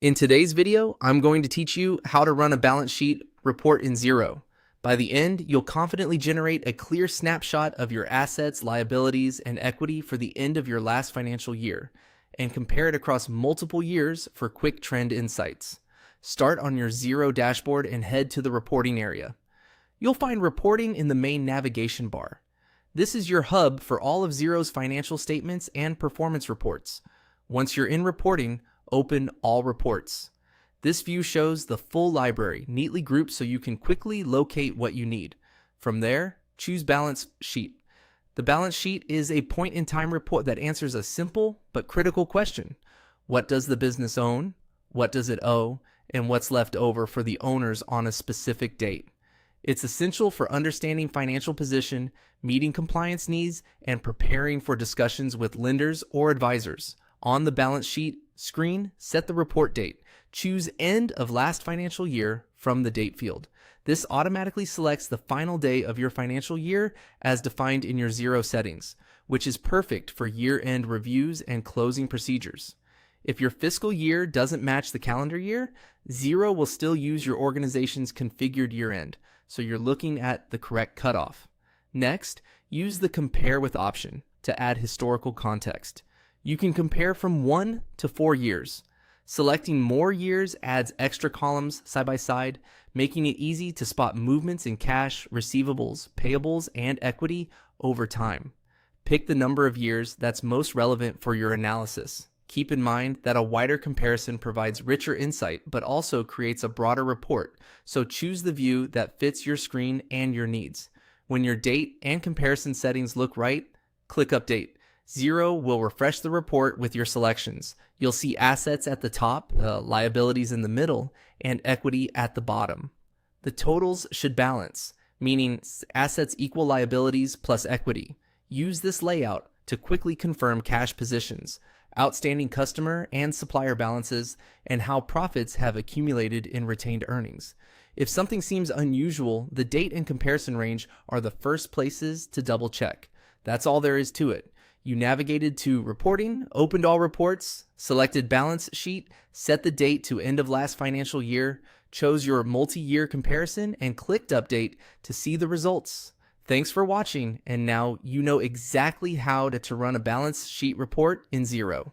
In today's video, I'm going to teach you how to run a balance sheet report in Xero. By the end, you'll confidently generate a clear snapshot of your assets, liabilities, and equity for the end of your last financial year, and compare it across multiple years for quick trend insights. Start on your Xero dashboard and head to the reporting area. You'll find reporting in the main navigation bar. This is your hub for all of Xero's financial statements and performance reports. Once you're in reporting, open All Reports. This view shows the full library, neatly grouped so you can quickly locate what you need. From there, choose Balance Sheet. The balance sheet is a point-in-time report that answers a simple but critical question. What does the business own? What does it owe? And what's left over for the owners on a specific date? It's essential for understanding financial position, meeting compliance needs, and preparing for discussions with lenders or advisors. On the balance sheet screen, set the report date. Choose End of Last Financial Year from the Date field. This automatically selects the final day of your financial year as defined in your Xero settings, which is perfect for year-end reviews and closing procedures. If your fiscal year doesn't match the calendar year, Xero will still use your organization's configured year-end, so you're looking at the correct cutoff. Next, use the Compare With option to add historical context. You can compare from 1 to 4 years. Selecting more years adds extra columns side by side, making it easy to spot movements in cash, receivables, payables, and equity over time. Pick the number of years that's most relevant for your analysis. Keep in mind that a wider comparison provides richer insight, but also creates a broader report, so choose the view that fits your screen and your needs. When your date and comparison settings look right, click Update. Xero will refresh the report with your selections. You'll see assets at the top, liabilities in the middle, and equity at the bottom. The totals should balance, meaning assets equal liabilities plus equity. Use this layout to quickly confirm cash positions, outstanding customer and supplier balances, and how profits have accumulated in retained earnings. If something seems unusual, the date and comparison range are the first places to double check. That's all there is to it. You navigated to Reporting, opened all reports, selected Balance Sheet, set the date to end of last financial year, chose your multi-year comparison, and clicked Update to see the results. Thanks for watching, and now you know exactly how to run a balance sheet report in Xero.